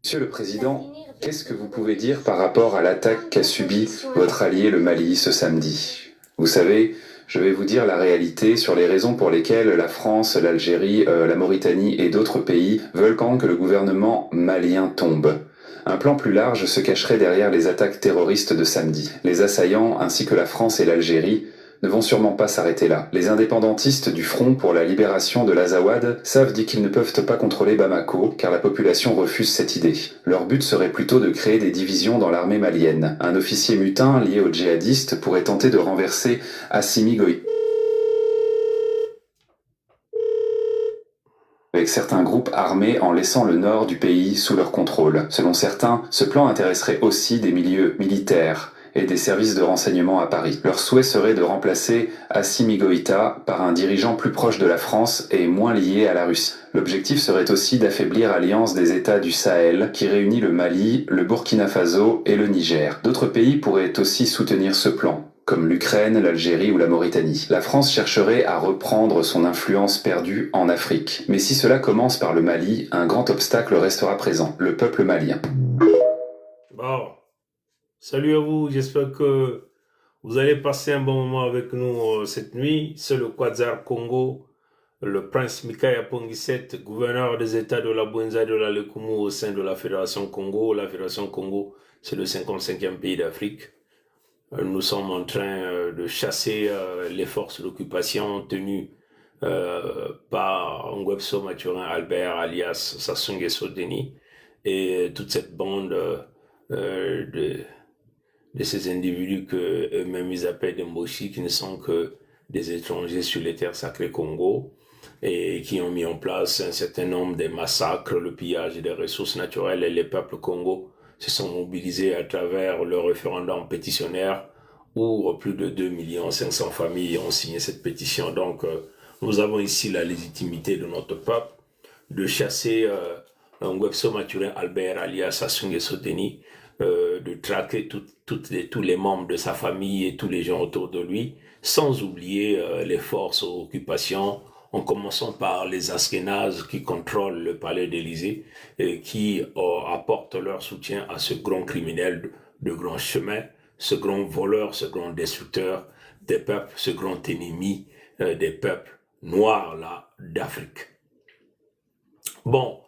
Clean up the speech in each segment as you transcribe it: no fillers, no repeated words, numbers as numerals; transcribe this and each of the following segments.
Monsieur le Président, qu'est-ce que vous pouvez dire par rapport à l'attaque qu'a subie votre allié le Mali ce samedi? Vous savez, je vais vous dire la réalité sur les raisons pour lesquelles la France, l'Algérie, la Mauritanie et d'autres pays veulent quand même que le gouvernement malien tombe. Un plan plus large se cacherait derrière les attaques terroristes de samedi. Les assaillants, ainsi que la France et l'Algérie, ne vont sûrement pas s'arrêter là. Les indépendantistes du Front pour la libération de l'Azawad savent dire qu'ils ne peuvent pas contrôler Bamako, car la population refuse cette idée. Leur but serait plutôt de créer des divisions dans l'armée malienne. Un officier mutin lié aux djihadistes pourrait tenter de renverser Assimi Goïta avec certains groupes armés en laissant le nord du pays sous leur contrôle. Selon certains, ce plan intéresserait aussi des milieux militaires et des services de renseignement à Paris. Leur souhait serait de remplacer Assimi Goïta par un dirigeant plus proche de la France et moins lié à la Russie. L'objectif serait aussi d'affaiblir l'alliance des États du Sahel qui réunit le Mali, le Burkina Faso et le Niger. D'autres pays pourraient aussi soutenir ce plan, comme l'Ukraine, l'Algérie ou la Mauritanie. La France chercherait à reprendre son influence perdue en Afrique. Mais si cela commence par le Mali, un grand obstacle restera présent, le peuple malien. Bon, salut à vous, j'espère que vous allez passer un bon moment avec nous cette nuit. C'est le Quadzar Congo, le prince Mikaya Pongisset, gouverneur des États de la Bouenza et de la Lekumu au sein de la Fédération Congo. La Fédération Congo, c'est le 55e pays d'Afrique. Nous sommes en train de chasser les forces d'occupation tenues par Ngwebso Mathurin Albert alias Sassou Nguesso Deni et toute cette bande de ces individus que eux-mêmes ils appellent des Moshi, qui ne sont que des étrangers sur les terres sacrées Congo et qui ont mis en place un certain nombre de massacres, le pillage des ressources naturelles, et les peuples Congo se sont mobilisés à travers le référendum pétitionnaire où plus de 2 500 000 familles ont signé cette pétition. Donc nous avons ici la légitimité de notre peuple de chasser Ngwebso Mathurin Albert alias Sassou Nguesso Deni, de traquer tous les membres de sa famille et tous les gens autour de lui, sans oublier les forces d'occupation, en commençant par les Askénazes qui contrôlent le palais d'Élysée et qui apportent leur soutien à ce grand criminel de grand chemin, ce grand voleur, ce grand destructeur des peuples, ce grand ennemi des peuples noirs là d'Afrique. Bon,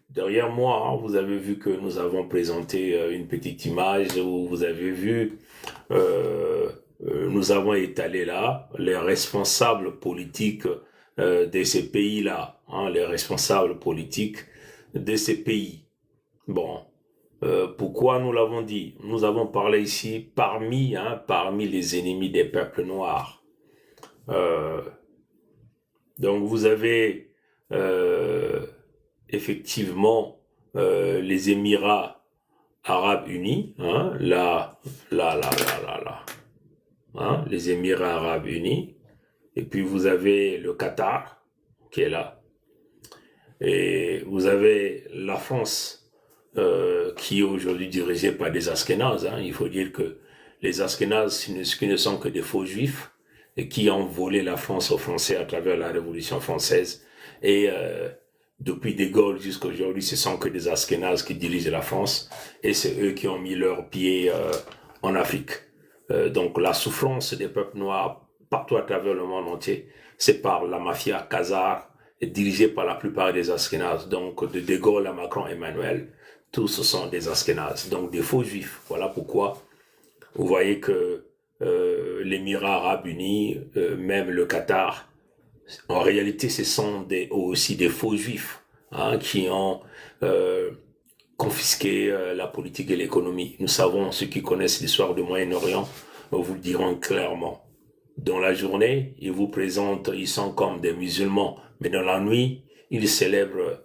derrière moi, hein, vous avez vu que nous avons présenté une petite image où vous avez vu, nous avons étalé là les responsables politiques de ces pays-là, hein, les responsables politiques de ces pays. Bon, pourquoi nous l'avons dit? Nous avons parlé ici parmi les ennemis des peuples noirs. Donc vous avez effectivement les Émirats Arabes Unis, hein, hein, les Émirats Arabes Unis, et puis vous avez le Qatar qui est là, et vous avez la France qui est aujourd'hui dirigée par des Askénazes. Hein. Il faut dire que les Askénazes qui ne sont que des faux juifs et qui ont volé la France aux Français à travers la Révolution française. Et depuis De Gaulle jusqu'à aujourd'hui, ce sont que des Askénazes qui dirigent la France et c'est eux qui ont mis leurs pieds en Afrique. Donc la souffrance des peuples noirs partout à travers le monde entier, c'est par la mafia khazare dirigée par la plupart des Askénazes. Donc de Gaulle à Macron, Emmanuel, tous ce sont des Askénazes, donc des faux juifs. Voilà pourquoi vous voyez que l'Émirat Arabe Unis, même le Qatar, en réalité, ce sont aussi des faux juifs hein, qui ont confisqué la politique et l'économie. Nous savons, ceux qui connaissent l'histoire du Moyen-Orient vous le diront clairement. Dans la journée, ils vous présentent, ils sont comme des musulmans, mais dans la nuit, ils célèbrent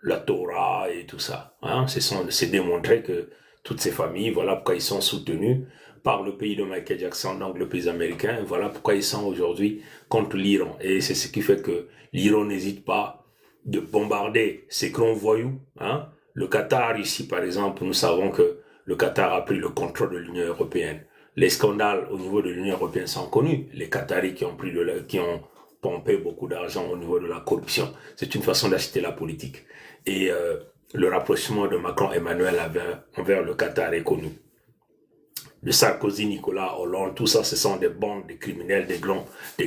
la Torah et tout ça. Hein. C'est démontré que toutes ces familles, voilà pourquoi ils sont soutenus par le pays de Michael Jackson, donc le pays américain. Voilà pourquoi ils sont aujourd'hui contre l'Iran. Et c'est ce qui fait que l'Iran n'hésite pas de bombarder ces grands voyous. Hein. Le Qatar, ici, par exemple, nous savons que le Qatar a pris le contrôle de l'Union européenne. Les scandales au niveau de l'Union européenne sont connus. Les Qataris qui ont pompé beaucoup d'argent au niveau de la corruption. C'est une façon d'acheter la politique. Et le rapprochement de Macron-Emmanuel envers le Qatar est connu. De Sarkozy, Nicolas Hollande, tout ça, ce sont des bandes de criminels, des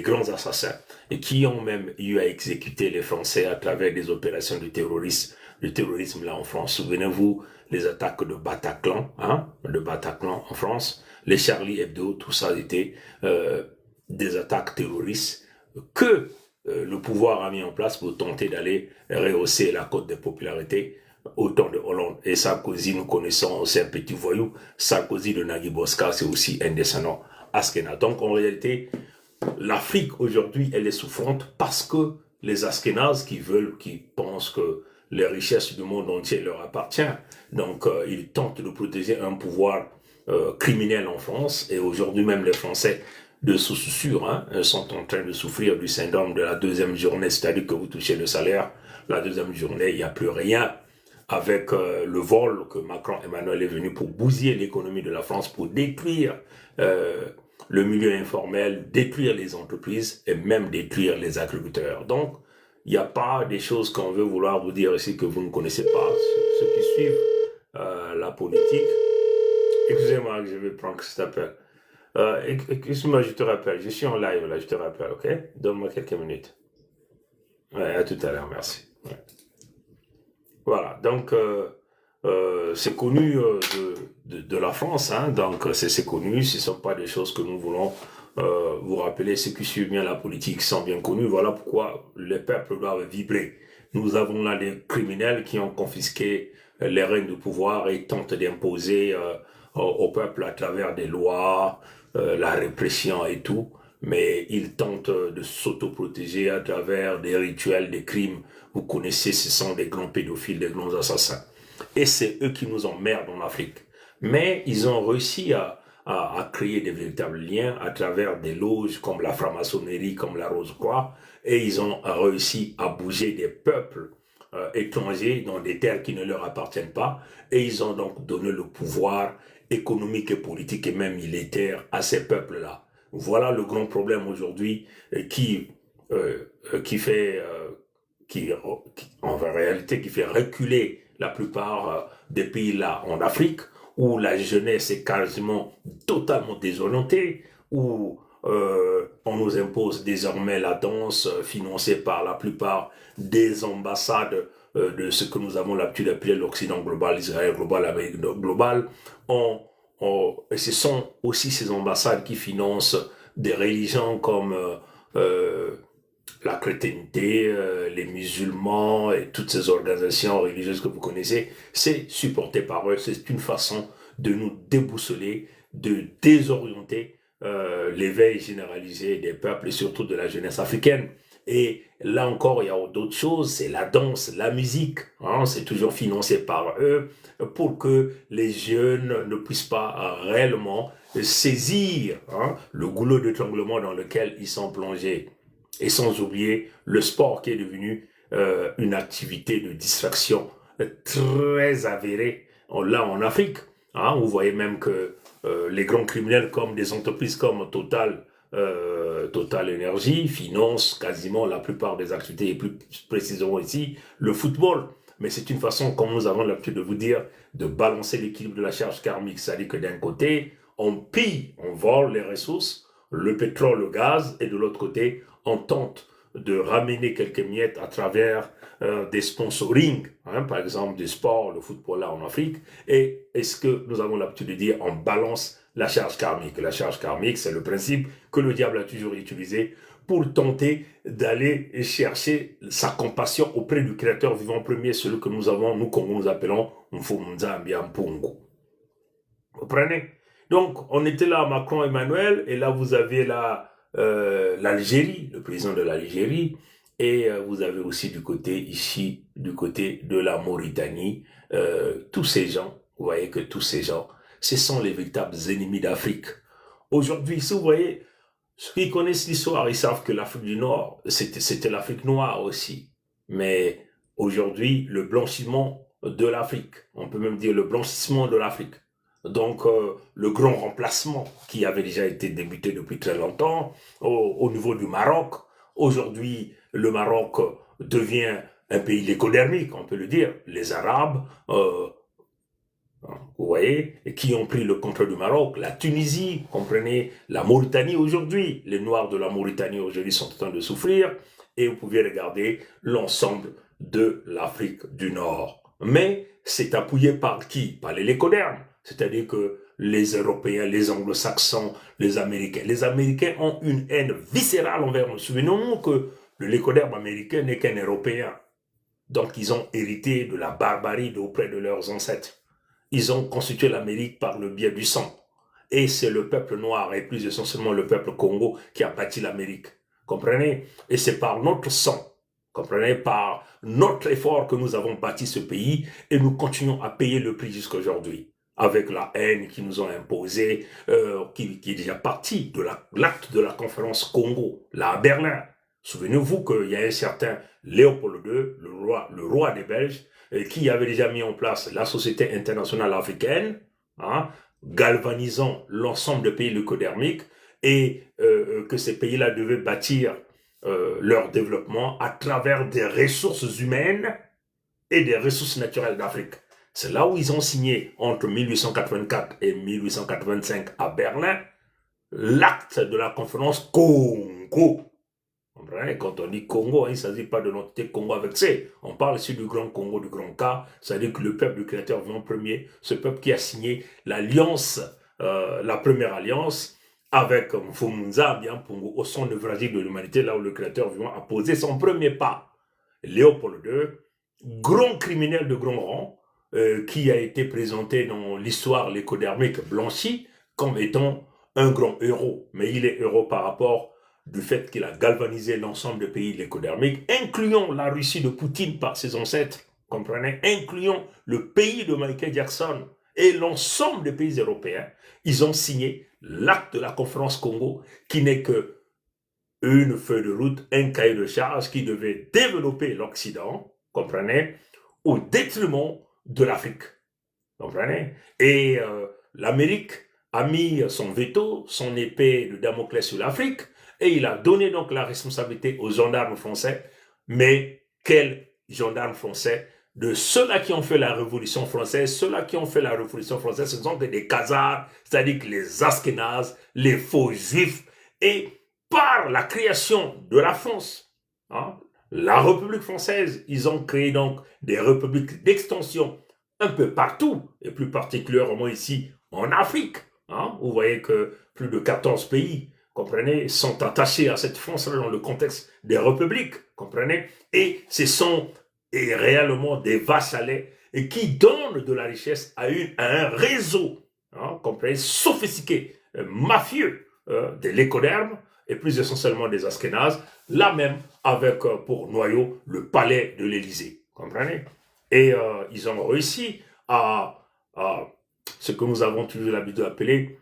grands assassins, et qui ont même eu à exécuter les Français à travers des opérations de terrorisme là en France. Souvenez-vous, les attaques de Bataclan, en France, les Charlie Hebdo, tout ça était des attaques terroristes que le pouvoir a mis en place pour tenter d'aller rehausser la cote de popularité au temps de Hollande. Et Sarkozy, nous connaissons, c'est un petit voyou. Sarkozy de Nagui Bosca, c'est aussi un descendant Askena. Donc en réalité, l'Afrique aujourd'hui, elle est souffrante parce que les Askénazes qui pensent que les richesses du monde entier leur appartiennent. Donc ils tentent de protéger un pouvoir criminel en France. Et aujourd'hui même les Français de sous-sûr sont en train de souffrir du syndrome de la deuxième journée, c'est-à-dire que vous touchez le salaire, la deuxième journée, il n'y a plus rien. Avec le vol que Macron-Emmanuel est venu pour bousiller l'économie de la France, pour détruire le milieu informel, détruire les entreprises et même détruire les agriculteurs. Donc, il n'y a pas des choses qu'on veut vouloir vous dire ici que vous ne connaissez pas. Ceux qui suivent la politique. Excusez-moi, je vais prendre cet appel. Excuse-moi, je te rappelle. Je suis en live là, je te rappelle, ok? Donne-moi quelques minutes. Ouais, à tout à l'heure, merci. Ouais. Voilà, donc c'est connu de la France, donc c'est connu, ce ne sont pas des choses que nous voulons vous rappeler. Ceux qui suivent bien la politique sont bien connus, voilà pourquoi les peuples doivent vibrer. Nous avons là des criminels qui ont confisqué les rênes du pouvoir et tentent d'imposer au peuple à travers des lois, la répression et tout, mais ils tentent de s'autoprotéger à travers des rituels, des crimes. Vous connaissez, ce sont des grands pédophiles, des grands assassins. Et c'est eux qui nous emmerdent en Afrique. Mais ils ont réussi à créer des véritables liens à travers des loges comme la franc-maçonnerie, comme la Rose-Croix, et ils ont réussi à bouger des peuples étrangers dans des terres qui ne leur appartiennent pas, et ils ont donc donné le pouvoir économique et politique et même militaire à ces peuples-là. Voilà le grand problème aujourd'hui qui fait en réalité qui fait reculer la plupart des pays là en Afrique, où la jeunesse est quasiment totalement désorientée, où on nous impose désormais la danse financée par la plupart des ambassades de ce que nous avons l'habitude d'appeler l'Occident global, Israël global, Amérique globale. Et ce sont aussi ces ambassades qui financent des religions comme la chrétienté, les musulmans et toutes ces organisations religieuses que vous connaissez. C'est supporté par eux. C'est une façon de nous déboussoler, de désorienter l'éveil généralisé des peuples et surtout de la jeunesse africaine. Et là encore, il y a d'autres choses, c'est la danse, la musique, c'est toujours financé par eux pour que les jeunes ne puissent pas réellement saisir le goulot d'étranglement dans lequel ils sont plongés. Et sans oublier le sport qui est devenu une activité de distraction très avérée là en Afrique. Vous voyez même que les grands criminels comme des entreprises comme Total Énergie financent quasiment la plupart des activités, et plus précisément ici, le football. Mais c'est une façon, comme nous avons l'habitude de vous dire, de balancer l'équilibre de la charge karmique. C'est-à-dire que d'un côté, on pille, on vole les ressources, le pétrole, le gaz, et de l'autre côté, on tente de ramener quelques miettes à travers des sponsorings, par exemple du sport, le football là en Afrique. Et est-ce que nous avons l'habitude de dire, on balance la charge karmique. La charge karmique, c'est le principe que le diable a toujours utilisé pour tenter d'aller chercher sa compassion auprès du Créateur vivant premier, celui que nous avons, nous, comme nous appelons Mfumzambi Mpungu. Vous comprenez? Donc, on était là, Macron, Emmanuel, et là, vous avez l'Algérie, le président de l'Algérie, et vous avez aussi du côté de la Mauritanie, tous ces gens, vous voyez que tous ces gens, ce sont les véritables ennemis d'Afrique. Aujourd'hui, si vous voyez, ceux qui connaissent l'histoire, ils savent que l'Afrique du Nord, c'était l'Afrique noire aussi. Mais aujourd'hui, le blanchiment de l'Afrique, on peut même dire le blanchissement de l'Afrique. Donc, le grand remplacement qui avait déjà été débuté depuis très longtemps au niveau du Maroc. Aujourd'hui, le Maroc devient un pays lécodermique, on peut le dire. Les Arabes, vous voyez, qui ont pris le contrôle du Maroc, la Tunisie, comprenez, la Mauritanie aujourd'hui. Les Noirs de la Mauritanie aujourd'hui sont en train de souffrir. Et vous pouvez regarder l'ensemble de l'Afrique du Nord. Mais c'est appuyé par qui? Par les lécodermes. C'est-à-dire que les Européens, les Anglo-Saxons, les Américains. Les Américains ont une haine viscérale envers nous. Souvenons-nous que le lécoderme américain n'est qu'un Européen. Donc ils ont hérité de la barbarie auprès de leurs ancêtres. Ils ont constitué l'Amérique par le biais du sang. Et c'est le peuple noir, et plus essentiellement le peuple Congo, qui a bâti l'Amérique. Comprenez? Et c'est par notre sang, comprenez, par notre effort que nous avons bâti ce pays, et nous continuons à payer le prix jusqu'à aujourd'hui, avec la haine qu'ils nous ont imposée, qui est déjà partie de l'acte de la conférence Congo, là à Berlin. Souvenez-vous qu'il y a un certain Léopold II, le roi des Belges, qui avait déjà mis en place la Société internationale africaine, hein, galvanisant l'ensemble des pays lécodermiques, et que ces pays-là devaient bâtir leur développement à travers des ressources humaines et des ressources naturelles d'Afrique. C'est là où ils ont signé, entre 1884 et 1885 à Berlin, l'acte de la conférence Congo. Quand on dit Congo, il ne s'agit pas de l'entité Congo avec C. On parle ici du grand Congo, du grand K. C'est-à-dire que le peuple du Créateur vient en premier. Ce peuple qui a signé l'alliance, la première alliance, avec Mfumunza, bien Pongo, au son névralgique de l'humanité, là où le Créateur vient a posé son premier pas. Léopold II, grand criminel de grand rang, qui a été présenté dans l'histoire lécodermique blanchie comme étant un grand héros. Mais il est héros par rapport du fait qu'il a galvanisé l'ensemble des pays lécodermiques, incluant la Russie de Poutine par ses ancêtres, comprenez, incluant le pays de Michael Jackson et l'ensemble des pays européens. Ils ont signé l'acte de la conférence Congo, qui n'est que une feuille de route, un cahier de charge qui devait développer l'Occident, comprenez, au détriment de l'Afrique, comprenez. Et l'Amérique a mis son veto, son épée de Damoclès sur l'Afrique, et il a donné donc la responsabilité aux gendarmes français. Mais quels gendarmes français? De ceux-là qui ont fait la Révolution française, ceux-là qui ont fait la Révolution française, ce sont des Khazars, c'est-à-dire que les Askénazes, les faux juifs, et par la création de la France, hein, la République française, ils ont créé donc des républiques d'extension un peu partout, et plus particulièrement ici en Afrique. Hein, vous voyez que plus de 14 pays, comprenez, sont attachés à cette France-là dans le contexte des républiques, comprenez, et ce sont réellement des vaches à lait et qui donnent de la richesse à un réseau, hein, comprenez, sophistiqué, mafieux, des lécodermes et plus essentiellement des Askénazes, là même avec pour noyau le palais de l'Élysée, comprenez. Et ils ont réussi à ce que nous avons toujours l'habitude d'appeler,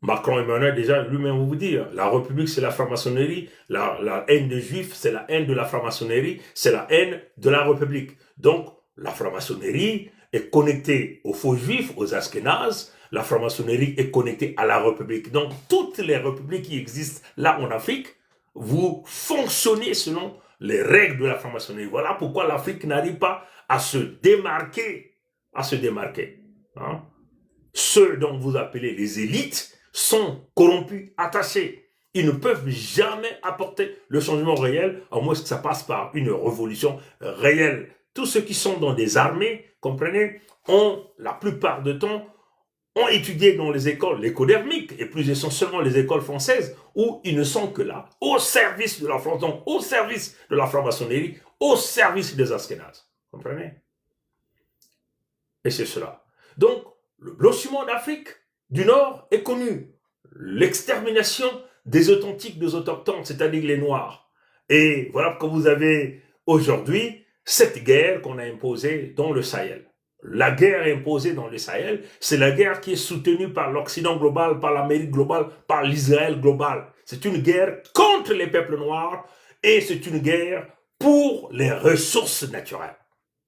Macron Emmanuel déjà lui-même vous dire, la République c'est la franc-maçonnerie, la haine des Juifs c'est la haine de la franc-maçonnerie, c'est la haine de la République. Donc la franc-maçonnerie est connectée aux faux Juifs, aux Askénazes, la franc-maçonnerie est connectée à la République. Donc toutes les républiques qui existent là en Afrique, vous fonctionnez selon les règles de la franc-maçonnerie. Voilà pourquoi l'Afrique n'arrive pas à se démarquer, Hein? Ceux dont vous appelez les élites sont corrompus, attachés. Ils ne peuvent jamais apporter le changement réel, à moins que ça passe par une révolution réelle. Tous ceux qui sont dans des armées, comprenez, ont la plupart du temps ont étudié dans les écoles lécodermiques, et plus essentiellement les écoles françaises, où ils ne sont que là, au service de la France, donc au service de la franc-maçonnerie, au service des Askénazes. Comprenez? Et c'est cela. Donc, le blanchiment d'Afrique du Nord est connu. L'extermination des authentiques, des autochtones, c'est-à-dire les Noirs. Et voilà pourquoi vous avez aujourd'hui cette guerre qu'on a imposée dans le Sahel. La guerre imposée dans le Sahel, c'est la guerre qui est soutenue par l'Occident global, par l'Amérique globale, par l'Israël global. C'est une guerre contre les peuples noirs et c'est une guerre pour les ressources naturelles.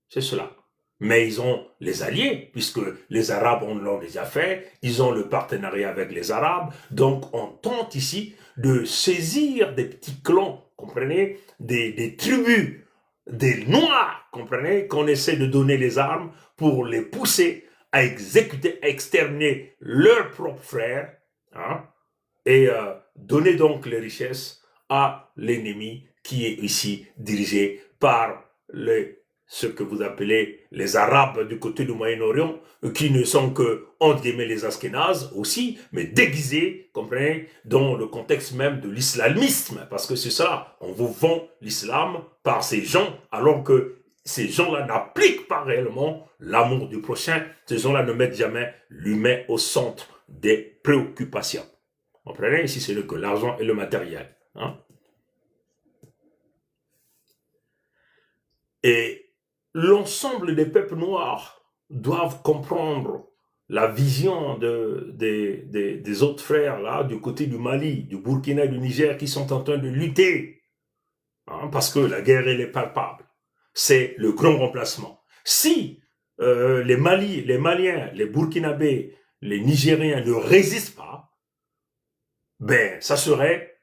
C'est cela. Mais ils ont les alliés, puisque les Arabes l'ont déjà fait, ils ont le partenariat avec les Arabes, donc on tente ici de saisir des petits clans, comprenez, des tribus des Noirs, comprenez, qu'on essaie de donner les armes pour les pousser à exécuter, à exterminer leurs propres frères, hein, et donner donc les richesses à l'ennemi qui est ici dirigé par ce que vous appelez les Arabes du côté du Moyen-Orient, qui ne sont que, entre guillemets, les Ashkénazes aussi, mais déguisés, comprenez, dans le contexte même de l'islamisme, parce que c'est ça, on vous vend l'islam par ces gens, alors que ces gens-là n'appliquent pas réellement l'amour du prochain, ces gens-là ne mettent jamais l'humain au centre des préoccupations. Vous comprenez, ici c'est que l'argent et le matériel. Hein? Et l'ensemble des peuples noirs doivent comprendre la vision des autres frères là, du côté du Mali, du Burkina et du Niger qui sont en train de lutter. Hein, parce que la guerre, elle est palpable. C'est le grand remplacement. Si les Maliens, les Burkinabés, les Nigériens ne résistent pas, ben, ça serait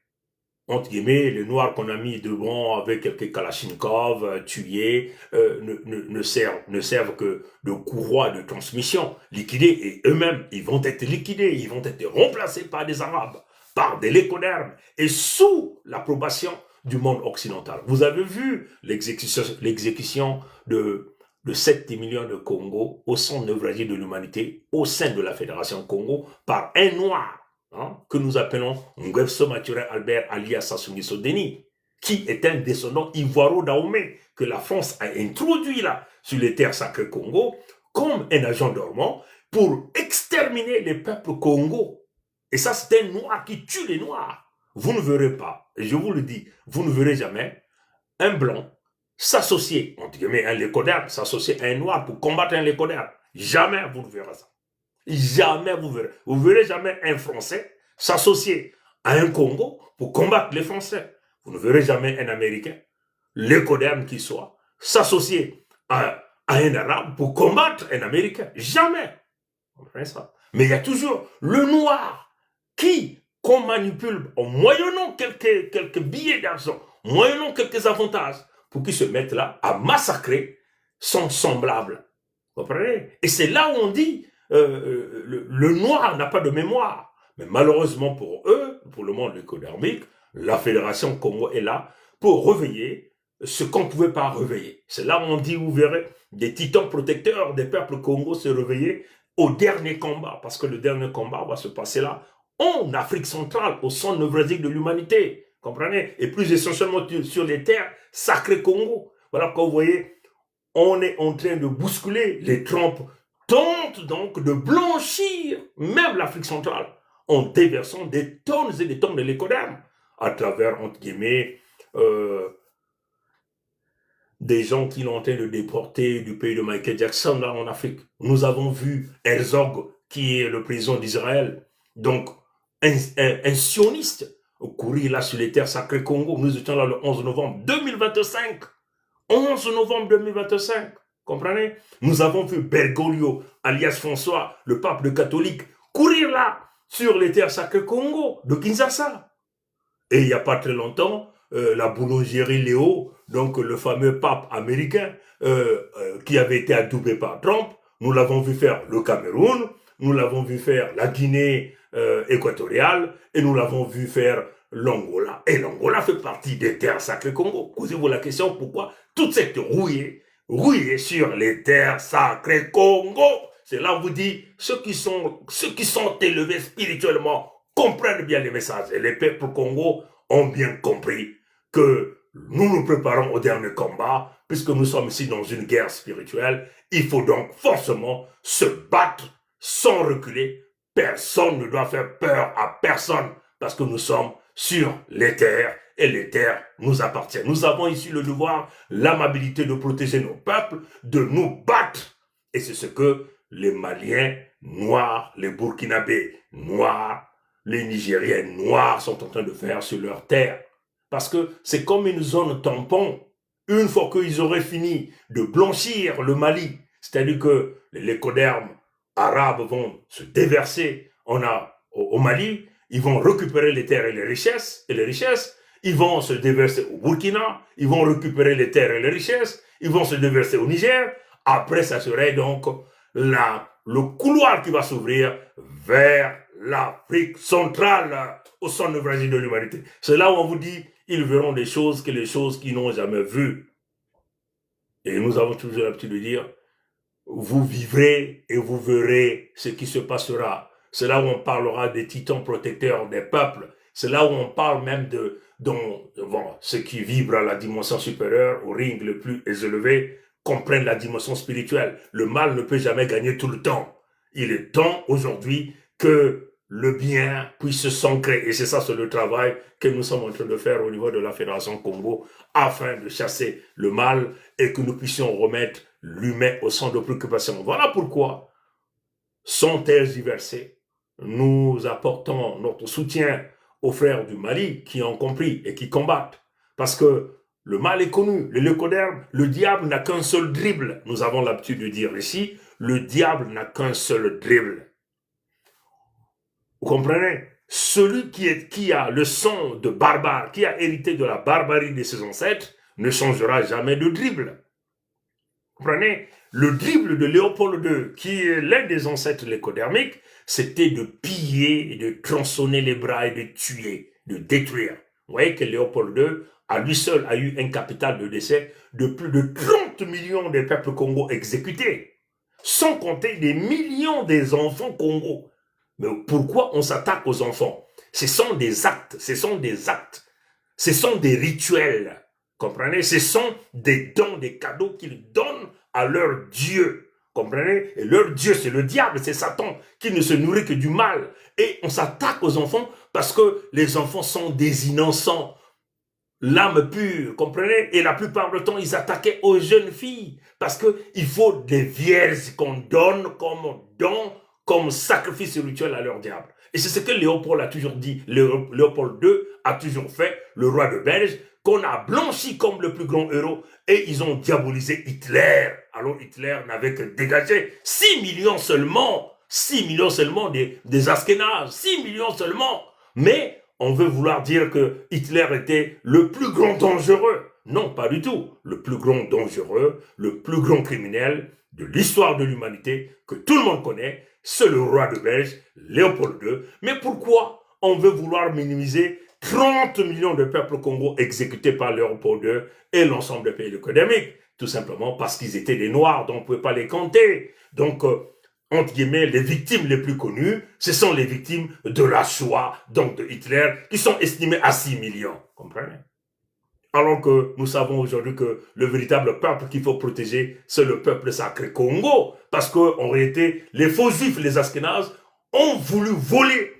entre guillemets, les Noirs qu'on a mis devant avec quelques Kalachnikov, tués, ne servent que de courroie de transmission, liquidés, et eux-mêmes, ils vont être liquidés, ils vont être remplacés par des Arabes, par des Lécodermes, et sous l'approbation du monde occidental. Vous avez vu l'exécution de 7 millions de Congo au centre névralgique de l'humanité, au sein de la Fédération Congo, par un Noir, hein, que nous appelons Nguesso Maturé Albert alias Sassou Nguesso Deni, qui est un descendant ivoiro-daomé que la France a introduit là sur les terres sacrées Congo comme un agent dormant pour exterminer les peuples Congo. Et ça, c'est un Noir qui tue les Noirs. Vous ne verrez pas, et je vous le dis, vous ne verrez jamais un blanc s'associer, entre guillemets, un lécoderme, s'associer à un Noir pour combattre un lécoderme. Jamais vous ne verrez ça. Jamais vous verrez. Vous verrez jamais un Français s'associer à un Congo pour combattre les Français. Vous ne verrez jamais un Américain, l'écoderme qu'il soit, s'associer à un Arabe pour combattre un Américain. Jamais. Vous comprenez ça? Mais il y a toujours le Noir qui, qu'on manipule en moyennant quelques billets d'argent, moyennant quelques avantages, pour qu'ils se mettent là à massacrer son semblable. Vous comprenez? Et c'est là où on dit le Noir n'a pas de mémoire. Mais malheureusement pour eux, pour le monde économique, la Fédération Congo est là pour réveiller ce qu'on ne pouvait pas réveiller. C'est là où on dit, vous verrez, des titans protecteurs des peuples Congo se réveiller au dernier combat, parce que le dernier combat va se passer là, en Afrique centrale, au centre névralgique de l'humanité, comprenez? Et plus essentiellement sur les terres sacrées Congo. Voilà quand vous voyez, on est en train de bousculer les trompes, tentent donc de blanchir même l'Afrique centrale en déversant des tonnes et des tonnes de l'écoderme à travers, entre guillemets, des gens qui l'ont en train de déporter du pays de Michael Jackson là en Afrique. Nous avons vu Herzog, qui est le président d'Israël, donc un sioniste, courir là sur les terres sacrées Congo. Nous étions là le 11 novembre 2025. 11 novembre 2025, comprenez? Nous avons vu Bergoglio, alias François, le pape de catholique, courir là sur les terres sacrées Congo de Kinshasa. Et il n'y a pas très longtemps, la boulangerie Léo, donc le fameux pape américain qui avait été adoubé par Trump, nous l'avons vu faire le Cameroun, nous l'avons vu faire la Guinée équatoriale et nous l'avons vu faire l'Angola. Et l'Angola fait partie des terres sacrées Congo. Posez-vous la question pourquoi toute cette rouillée sur les terres sacrées Congo. C'est là où vous dit ceux qui sont élevés spirituellement comprennent bien les messages. Et les peuples Congo ont bien compris que nous nous préparons au dernier combat, puisque nous sommes ici dans une guerre spirituelle. Il faut donc forcément se battre sans reculer. Personne ne doit faire peur à personne, parce que nous sommes sur les terres, et les terres nous appartiennent. Nous avons ici le devoir, l'amabilité de protéger nos peuples, de nous battre. Et c'est ce que les Maliens noirs, les Burkinabés noirs, les Nigériens noirs sont en train de faire sur leurs terres. Parce que c'est comme une zone tampon. Une fois qu'ils auraient fini de blanchir le Mali, c'est-à-dire que les lécodermes arabes vont se déverser au Mali, ils vont récupérer les terres et les richesses, ils vont se déverser au Burkina, ils vont récupérer les terres et les richesses, ils vont se déverser au Niger. Après, ça serait donc le couloir qui va s'ouvrir vers l'Afrique centrale, au centre névralgique de l'humanité. C'est là où on vous dit, ils verront des choses qu'ils n'ont jamais vues. Et nous avons toujours l'habitude de dire, vous vivrez et vous verrez ce qui se passera. C'est là où on parlera des titans protecteurs des peuples. C'est là où on parle même de ceux qui vibrent à la dimension supérieure, au ring le plus élevé, comprennent la dimension spirituelle. Le mal ne peut jamais gagner tout le temps. Il est temps aujourd'hui que le bien puisse s'ancrer. Et c'est ça, c'est le travail que nous sommes en train de faire au niveau de la Fédération Congo, afin de chasser le mal et que nous puissions remettre l'humain au centre de préoccupation. Voilà pourquoi, sans tergiverser, nous apportons notre soutien aux frères du Mali qui ont compris et qui combattent. Parce que le mal est connu, le leucoderme, le diable n'a qu'un seul dribble. Nous avons l'habitude de dire ici, le diable n'a qu'un seul dribble. Vous comprenez? Celui qui a le sang de barbare, qui a hérité de la barbarie de ses ancêtres, ne changera jamais de dribble. Vous comprenez? Le dribble de Léopold II, qui est l'un des ancêtres lécodermiques, c'était de piller et de tronçonner les bras et de tuer, de détruire. Vous voyez que Léopold II, à lui seul, a eu un capital de décès de plus de 30 millions de peuples Congo exécutés, sans compter des millions des enfants Congo. Mais pourquoi on s'attaque aux enfants? Ce sont des actes, ce sont des rituels, comprenez? Ce sont des dons, des cadeaux qu'ils donnent à leur Dieu, comprenez? Et leur Dieu, c'est le diable, c'est Satan, qui ne se nourrit que du mal. Et on s'attaque aux enfants parce que les enfants sont des innocents, l'âme pure, comprenez? Et la plupart du temps, ils s'attaquaient aux jeunes filles parce qu'il faut des vierges qu'on donne comme don, comme sacrifice rituel à leur diable. Et c'est ce que Léopold a toujours dit, Léopold II a toujours fait, le roi de Belge, qu'on a blanchi comme le plus grand héros, et ils ont diabolisé Hitler. Alors Hitler n'avait que dégagé 6 millions seulement des Askénazes, 6 millions seulement. Mais on veut vouloir dire que Hitler était le plus grand dangereux. Non, pas du tout. Le plus grand dangereux, le plus grand criminel de l'histoire de l'humanité, que tout le monde connaît, c'est le roi de Belge, Léopold II. Mais pourquoi on veut vouloir minimiser 30 millions de peuples Congo exécutés par Léopold II et l'ensemble des pays économiques? Tout simplement parce qu'ils étaient des Noirs, donc on ne pouvait pas les compter. Donc, entre guillemets, les victimes les plus connues, ce sont les victimes de la Shoah, donc de Hitler, qui sont estimées à 6 millions. Comprenez? Alors que nous savons aujourd'hui que le véritable peuple qu'il faut protéger, c'est le peuple sacré Congo. Parce qu'en réalité, les faux juifs, les Askénazes, ont voulu voler,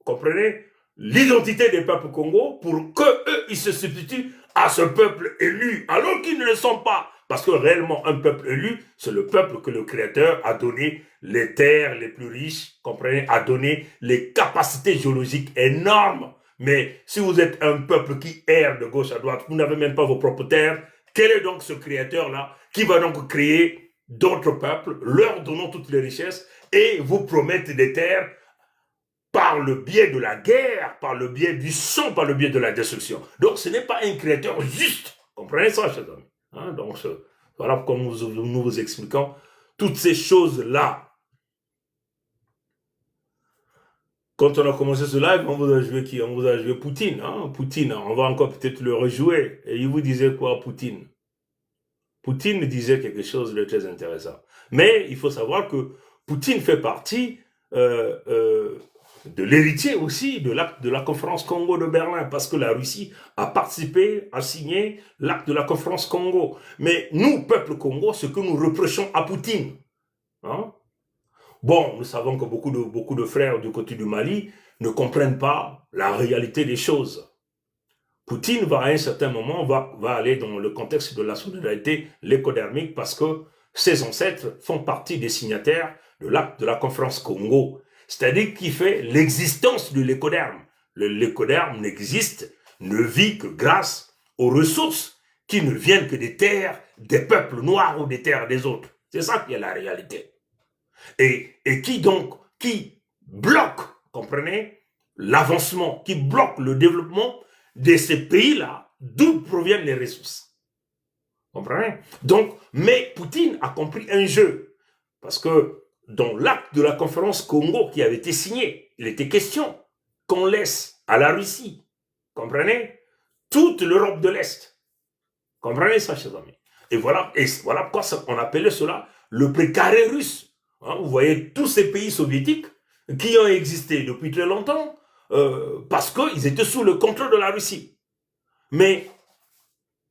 comprenez, l'identité des peuples Congo pour qu'eux, ils se substituent à ce peuple élu, alors qu'ils ne le sont pas. Parce que réellement, un peuple élu, c'est le peuple que le Créateur a donné les terres les plus riches, comprenez, a donné les capacités géologiques énormes. Mais si vous êtes un peuple qui erre de gauche à droite, vous n'avez même pas vos propres terres, quel est donc ce créateur-là qui va donc créer d'autres peuples, leur donnant toutes les richesses et vous promettre des terres par le biais de la guerre, par le biais du sang, par le biais de la destruction? Donc ce n'est pas un créateur juste. Comprenez ça, chers amis? Hein? Donc voilà pourquoi nous vous expliquons toutes ces choses-là. Quand on a commencé ce live, on vous a joué qui? On vous a joué Poutine. Hein? Poutine, on va encore peut-être le rejouer. Et il vous disait quoi, Poutine? Poutine disait quelque chose de très intéressant. Mais il faut savoir que Poutine fait partie de l'héritier aussi de l'acte de la conférence Congo de Berlin, parce que la Russie a participé, a signé l'acte de la conférence Congo. Mais nous, peuple Congo, ce que nous reprochons à Poutine, hein? Bon, nous savons que beaucoup de frères du côté du Mali ne comprennent pas la réalité des choses. Poutine va à un certain moment va aller dans le contexte de la solidarité lécodermique parce que ses ancêtres font partie des signataires de l'acte de la conférence Congo. C'est-à-dire qu'il fait l'existence de l'écoderme. Le l'écoderme n'existe, ne vit que grâce aux ressources qui ne viennent que des terres des peuples noirs ou des terres des autres. C'est ça qui est la réalité. Et qui bloque, comprenez, l'avancement, qui bloque le développement de ces pays-là d'où proviennent les ressources. Vous comprenez? Donc, mais Poutine a compris un jeu. Parce que dans l'acte de la conférence Congo qui avait été signé, il était question qu'on laisse à la Russie, comprenez, toute l'Europe de l'Est. Comprenez ça, chers amis? Et voilà pourquoi on appelait cela le précaré russe. Hein, vous voyez tous ces pays soviétiques qui ont existé depuis très longtemps parce qu'ils étaient sous le contrôle de la Russie. Mais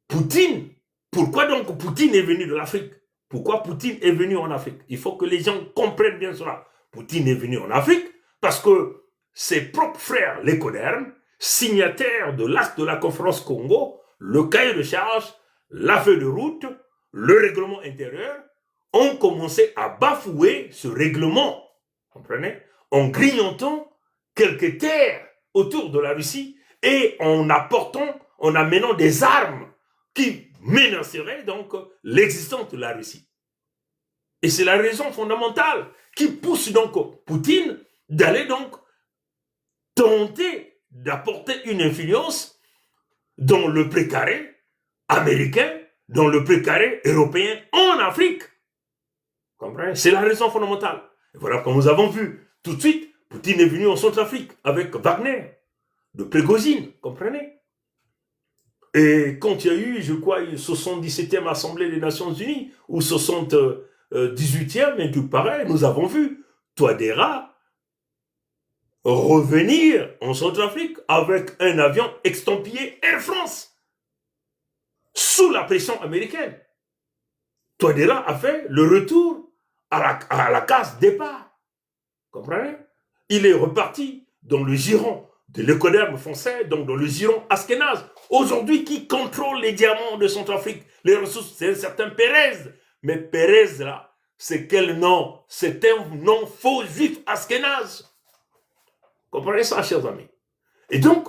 Poutine, pourquoi donc Poutine est venu de l'Afrique? Pourquoi Poutine est venu en Afrique? Il faut que les gens comprennent bien cela. Poutine est venu en Afrique parce que ses propres frères lécodermes, signataires de l'acte de la conférence Congo, le cahier de charge, la feuille de route, le règlement intérieur, ont commencé à bafouer ce règlement, comprenez, en grignotant quelques terres autour de la Russie et en amenant des armes qui menaceraient donc l'existence de la Russie. Et c'est la raison fondamentale qui pousse donc Poutine d'aller donc tenter d'apporter une influence dans le précaré américain, dans le précaré européen en Afrique. Comprenez? C'est la raison fondamentale. Et voilà, comme nous avons vu, tout de suite, Poutine est venu en Centrafrique avec Wagner, de Prégozine, comprenez? Et quand il y a eu, je crois, 77e Assemblée des Nations Unies, ou 78e, et tout pareil, nous avons vu Touadéra revenir en Centrafrique avec un avion extampillé Air France, sous la pression américaine. Touadéra a fait le retour à la case départ. Comprenez? Il est reparti dans le giron de l'écoderme français, donc dans le giron Askénaz. Aujourd'hui, qui contrôle les diamants de Centrafrique, les ressources, c'est un certain Pérez. Mais Pérez, là, c'est quel nom? C'est un nom faux juif Askénaz. Comprenez ça, chers amis? Et donc,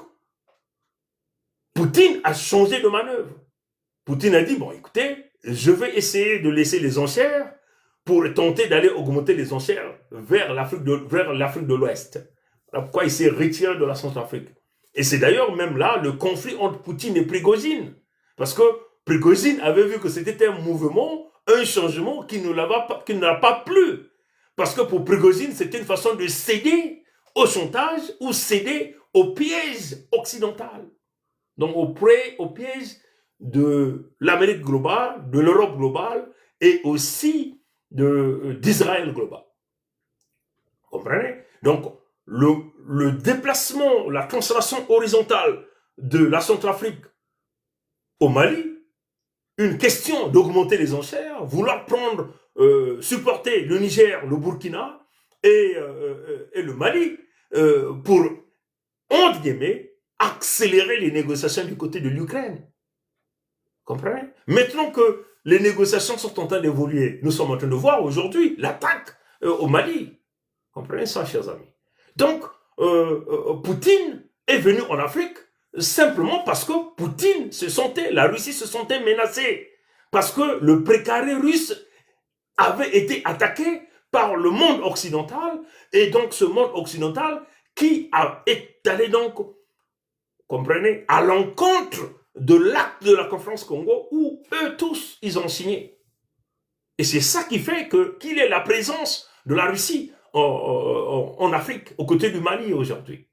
Poutine a changé de manœuvre. Poutine a dit, bon, écoutez, je vais essayer de laisser les enchères pour tenter d'aller augmenter les enchères vers l'Afrique de l'Ouest. Voilà pourquoi il s'est retiré de la Centrafrique. Et c'est d'ailleurs même là le conflit entre Poutine et Prigozhin. Parce que Prigozhin avait vu que c'était un mouvement, un changement qui ne l'a pas plu. Parce que pour Prigozhin, c'était une façon de céder au chantage ou céder au piège occidental. Donc au piège de l'Amérique globale, de l'Europe globale et aussi d'Israël global. Vous comprenez? Donc le déplacement, la translation horizontale de la Centrafrique au Mali, une question d'augmenter les enchères, vouloir supporter le Niger, le Burkina et le Mali pour, entre guillemets, accélérer les négociations du côté de l'Ukraine. Comprenez? Maintenant que les négociations sont en train d'évoluer, nous sommes en train de voir aujourd'hui l'attaque au Mali. Comprenez ça, chers amis? Donc, Poutine est venu en Afrique simplement parce que la Russie se sentait menacée. Parce que le précaré russe avait été attaqué par le monde occidental, et donc ce monde occidental qui est allé donc, comprenez, à l'encontre de l'acte de la conférence Congo où eux tous, ils ont signé. Et c'est ça qui fait qu'il y ait la présence de la Russie en Afrique, aux côtés du Mali aujourd'hui.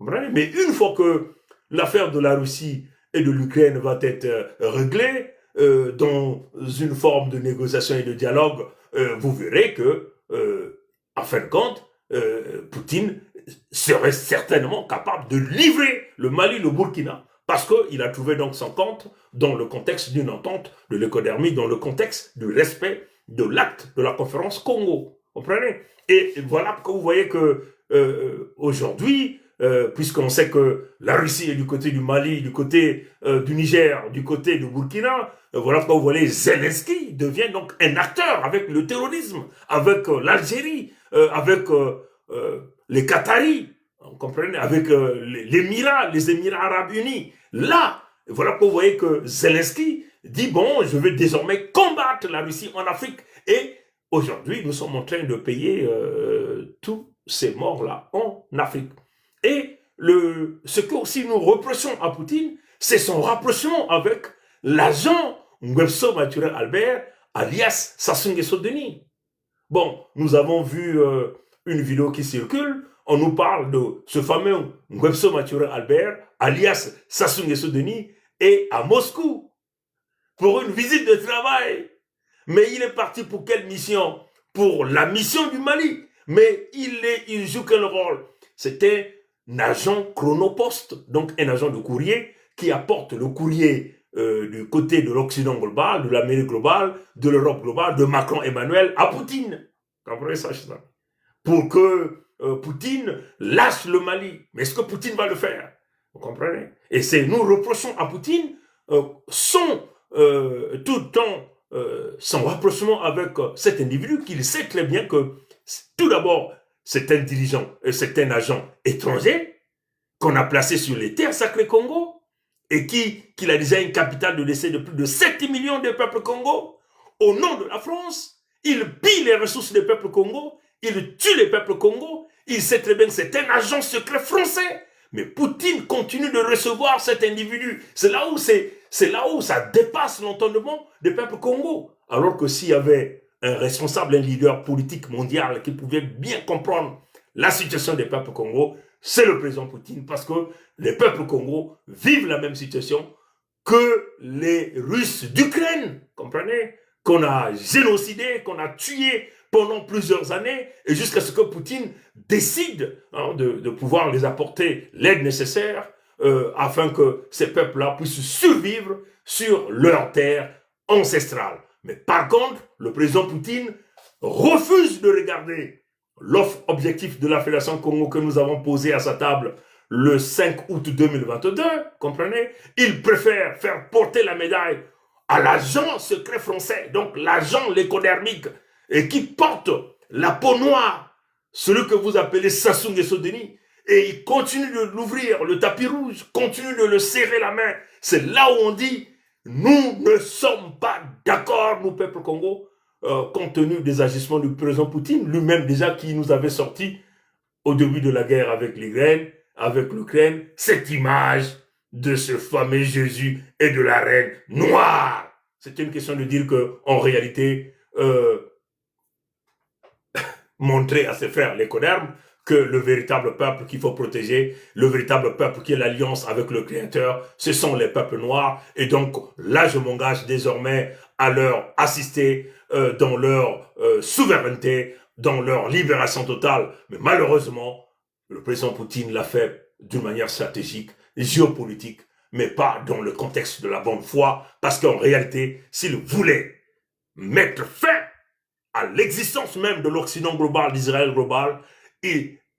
Mais une fois que l'affaire de la Russie et de l'Ukraine va être réglée dans une forme de négociation et de dialogue, vous verrez que, en fin de compte, Poutine serait certainement capable de livrer le Mali, le Burkina, parce qu'il a trouvé donc son compte dans le contexte d'une entente de l'écodermie, dans le contexte du respect de l'acte de la conférence Congo. Vous comprenez? Et voilà que vous voyez que aujourd'hui, puisqu'on sait que la Russie est du côté du Mali, du côté du Niger, du côté du Burkina, voilà pourquoi vous voyez Zelensky devient donc un acteur avec le terrorisme, avec l'Algérie, avec les Qataris, vous comprenez, avec les Émirats Arabes Unis. Là, voilà pourquoi vous voyez que Zelensky dit, bon, je vais désormais combattre la Russie en Afrique. Et aujourd'hui, nous sommes en train de payer tous ces morts-là en Afrique. Et ce que aussi nous reprochons à Poutine, c'est son rapprochement avec l'agent Nguesso Maturel Albert, alias Sassou Nguesso Denis. Bon, nous avons vu une vidéo qui circule, on nous parle de ce fameux Nguesso Maturel Albert, alias Sassou Nguesso Denis, est à Moscou pour une visite de travail. Mais il est parti pour quelle mission? Pour la mission du Mali. Mais il joue quel rôle? C'était un agent chronopost, donc un agent de courrier qui apporte le courrier du côté de l'Occident global, de l'Amérique globale, de l'Europe globale, de Macron Emmanuel à Poutine. Vous comprenez ça? Pour que Poutine lâche le Mali. Mais est-ce que Poutine va le faire? Vous comprenez? Et c'est nous reprochons à Poutine tout le temps son rapprochement avec cet individu qu'il sait très bien que tout d'abord c'est un dirigeant, c'est un agent étranger qu'on a placé sur les terres sacrées Congo et qu'il a déjà une capitale de décès de plus de 7 millions de peuples Congo. Au nom de la France, il pille les ressources des peuples Congo, il tue les peuples Congo, il sait très bien que c'est un agent secret français. Mais Poutine continue de recevoir cet individu. C'est là où ça dépasse l'entendement des peuples Congo. Alors que s'il y avait un responsable, un leader politique mondial qui pouvait bien comprendre la situation des peuples Congo, c'est le président Poutine, parce que les peuples Congo vivent la même situation que les Russes d'Ukraine, comprenez? Qu'on a génocidé, qu'on a tué pendant plusieurs années, et jusqu'à ce que Poutine décide de pouvoir les apporter l'aide nécessaire afin que ces peuples-là puissent survivre sur leur terre ancestrale. Mais par contre, le président Poutine refuse de regarder l'offre objectif de la Fédération Congo que nous avons posée à sa table le 5 août 2022, comprenez? Il préfère faire porter la médaille à l'agent secret français, donc l'agent lécodermique, et qui porte la peau noire, celui que vous appelez Sassou Nguesso Denis, et il continue de l'ouvrir, le tapis rouge, continue de le serrer la main. C'est là où on dit, nous ne sommes pas d'accord, nous, peuple Congo, compte tenu des agissements du président Poutine, lui-même déjà qui nous avait sorti au début de la guerre avec l'Ukraine, cette image de ce fameux Jésus et de la reine noire. C'est une question de dire qu'en réalité, montrer à ses frères les Codermes que le véritable peuple qu'il faut protéger, le véritable peuple qui est l'alliance avec le Créateur, ce sont les peuples noirs. Et donc là, je m'engage désormais à leur assister dans leur souveraineté, dans leur libération totale. Mais malheureusement, le président Poutine l'a fait d'une manière stratégique, géopolitique, mais pas dans le contexte de la bonne foi, parce qu'en réalité, s'il voulait mettre fin à l'existence même de l'Occident global, d'Israël global,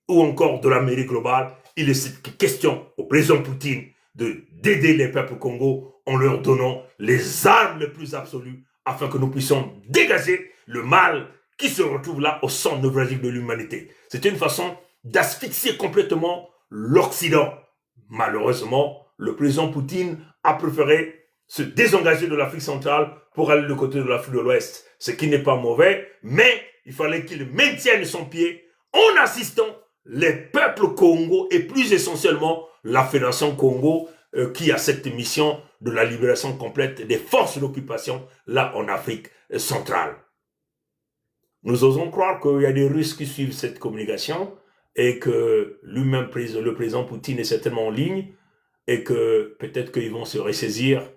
ou encore de l'Amérique globale, il est question au président Poutine d'aider les peuples Congo en leur donnant les armes les plus absolues afin que nous puissions dégager le mal qui se retrouve là au centre névralgique de l'humanité. C'est une façon d'asphyxier complètement l'Occident. Malheureusement, le président Poutine a préféré se désengager de l'Afrique centrale pour aller du côté de l'Afrique de l'Ouest, ce qui n'est pas mauvais, mais il fallait qu'il maintienne son pied en assistant les peuples Congo et plus essentiellement la Fédération Congo qui a cette mission de la libération complète des forces d'occupation là en Afrique centrale. Nous osons croire qu'il y a des Russes qui suivent cette communication et que lui-même, le président Poutine est certainement en ligne et que peut-être qu'ils vont se ressaisir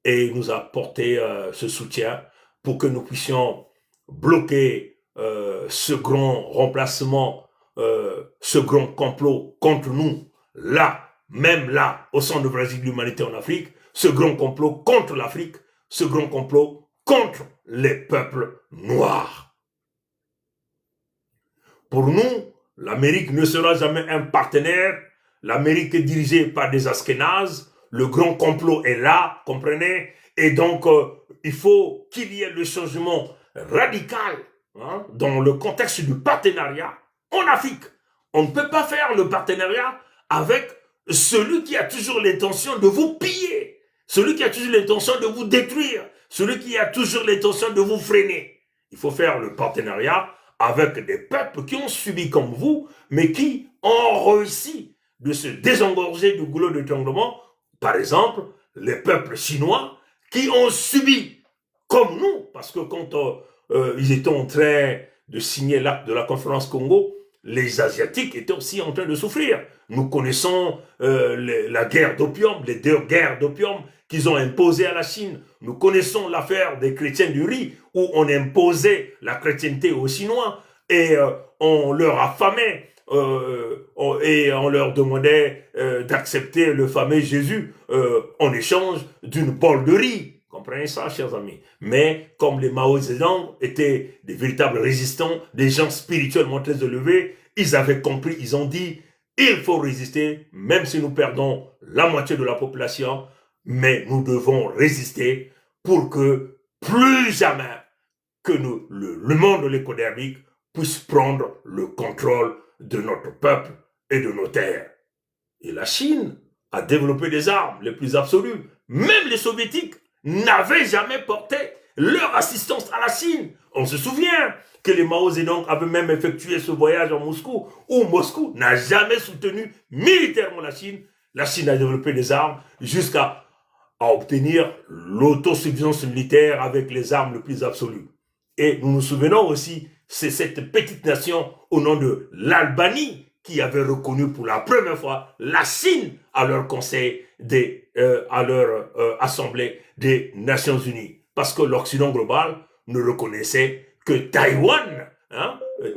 et nous apporter ce soutien pour que nous puissions bloquer ce grand remplacement, ce grand complot contre nous, là, même là, au centre névralgique de l'humanité en Afrique, ce grand complot contre l'Afrique, ce grand complot contre les peuples noirs. Pour nous, l'Amérique ne sera jamais un partenaire. L'Amérique est dirigée par des Askénazes. Le grand complot est là, comprenez? Et donc, il faut qu'il y ait le changement radical dans le contexte du partenariat en Afrique. On ne peut pas faire le partenariat avec celui qui a toujours l'intention de vous piller, celui qui a toujours l'intention de vous détruire, celui qui a toujours l'intention de vous freiner. Il faut faire le partenariat avec des peuples qui ont subi comme vous, mais qui ont réussi de se désengorger du goulot d'étranglement, par exemple, les peuples chinois qui ont subi, comme nous, parce que quand ils étaient en train de signer l'acte de la conférence Congo, les Asiatiques étaient aussi en train de souffrir. Nous connaissons la guerre d'opium, les 2 guerres d'opium qu'ils ont imposées à la Chine. Nous connaissons l'affaire des chrétiens du riz, où on imposait la chrétienté aux Chinois et on leur affamait et on leur demandait d'accepter le fameux Jésus en échange d'une bolle de riz. Comprenez ça, chers amis. Mais comme les Mao Zedong étaient des véritables résistants, des gens spirituellement très élevés, ils avaient compris, ils ont dit, il faut résister, même si nous perdons la moitié de la population, mais nous devons résister pour que plus jamais que le monde l'économique puisse prendre le contrôle de notre peuple et de nos terres. Et la Chine a développé des armes les plus absolues. Même les soviétiques n'avaient jamais porté leur assistance à la Chine. On se souvient que les Mao Zedong avaient même effectué ce voyage en Moscou, où Moscou n'a jamais soutenu militairement la Chine. La Chine a développé des armes jusqu'à obtenir l'autosuffisance militaire avec les armes les plus absolues. Et nous nous souvenons aussi, c'est cette petite nation au nom de l'Albanie qui avait reconnu pour la première fois la Chine à leur conseil, à leur assemblée des Nations Unies. Parce que l'Occident global ne reconnaissait que Taïwan,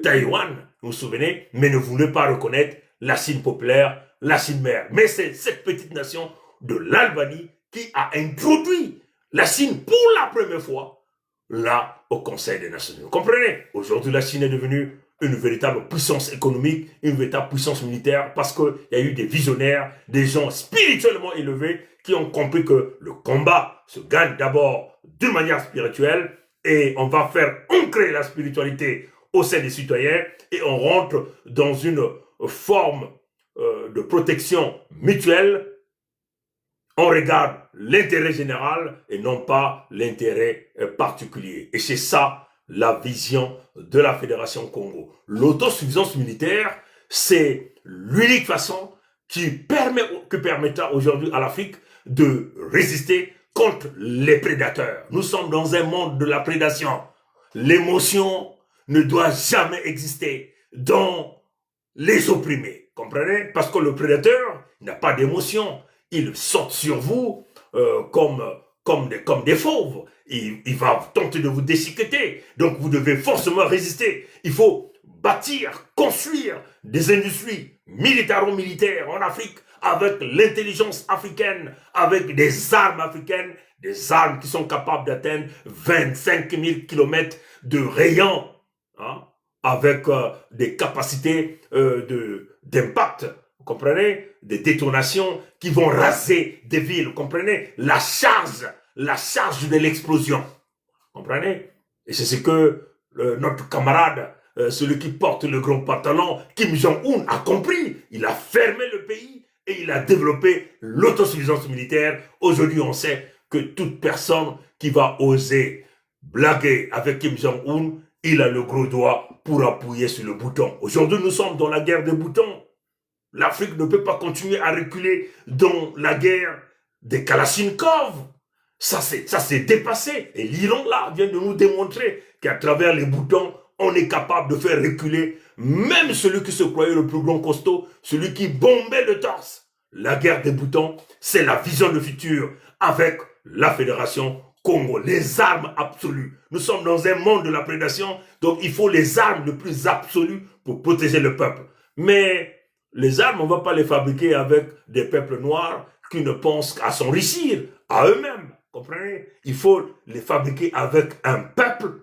Taïwan, vous vous souvenez, mais ne voulait pas reconnaître la Chine populaire, la Chine mère. Mais c'est cette petite nation de l'Albanie qui a introduit la Chine pour la première fois là au Conseil des Nations Unies. Vous comprenez? Aujourd'hui, la Chine est devenue une véritable puissance économique, une véritable puissance militaire, parce qu'il y a eu des visionnaires, des gens spirituellement élevés qui ont compris que le combat se gagne d'abord d'une manière spirituelle et on va faire ancrer la spiritualité au sein des citoyens et on rentre dans une forme de protection mutuelle. On regarde l'intérêt général et non pas l'intérêt particulier. Et c'est ça la vision de la Fédération Congo. L'autosuffisance militaire, c'est l'unique façon qui permettra aujourd'hui à l'Afrique de résister contre les prédateurs. Nous sommes dans un monde de la prédation. L'émotion ne doit jamais exister dans les opprimés. Comprenez? Parce que le prédateur n'a pas d'émotion. Il saute sur vous comme des fauves. Il va tenter de vous déchiqueter. Donc vous devez forcément résister. Il faut bâtir, construire des industries militaro-militaires en Afrique avec l'intelligence africaine, avec des armes africaines, des armes qui sont capables d'atteindre 25 000 km de rayon, avec des capacités d'impact. Vous comprenez? Des détonations qui vont raser des villes. Vous comprenez? La charge de l'explosion. Vous comprenez? Et c'est ce que notre camarade, celui qui porte le grand pantalon, Kim Jong-un, a compris. Il a fermé le pays et il a développé l'autosuffisance militaire. Aujourd'hui, on sait que toute personne qui va oser blaguer avec Kim Jong-un, il a le gros doigt pour appuyer sur le bouton. Aujourd'hui, nous sommes dans la guerre des boutons. L'Afrique ne peut pas continuer à reculer dans la guerre des Kalachnikov. Ça s'est dépassé. Et l'Iran, là, vient de nous démontrer qu'à travers les boutons, on est capable de faire reculer même celui qui se croyait le plus grand costaud, celui qui bombait le torse. La guerre des boutons, c'est la vision de futur avec la Fédération Congo, les armes absolues. Nous sommes dans un monde de la prédation, donc il faut les armes les plus absolues pour protéger le peuple. Mais les armes, on ne va pas les fabriquer avec des peuples noirs qui ne pensent qu'à s'enrichir, à eux-mêmes. Comprenez? Il faut les fabriquer avec un peuple,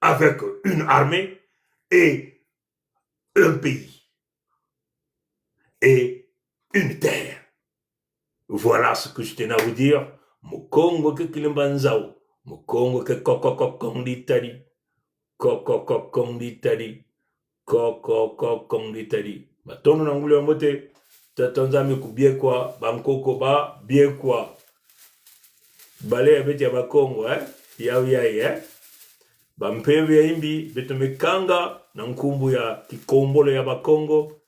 avec une armée et un pays et une terre. Voilà ce que je tenais à vous dire. Mukongo ke kilimbanzao, mukongo ke kokokokonditari, kokokokonditari, kokokokonditari. Batono na ngule mbote, tatanzami kubie kwa, bamkoko ba, bien kwa. Bale ya beti ya bakongo, yai, Bampewe ya imbi, beto mekanga, na nkumbu ya kikombolo ya bakongo,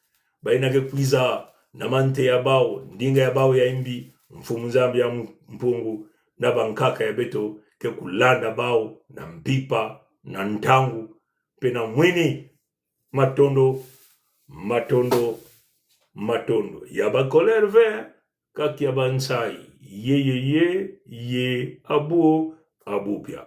baina ke kwiza namante ya bao ndinga ya bao ya imbi mfumu zambi ya mpungu na bankaka ya beto ke kulanda bao na mpipa na ntangu pena mwini matondo ya ba colère vert kaki ya bansai ye abu pia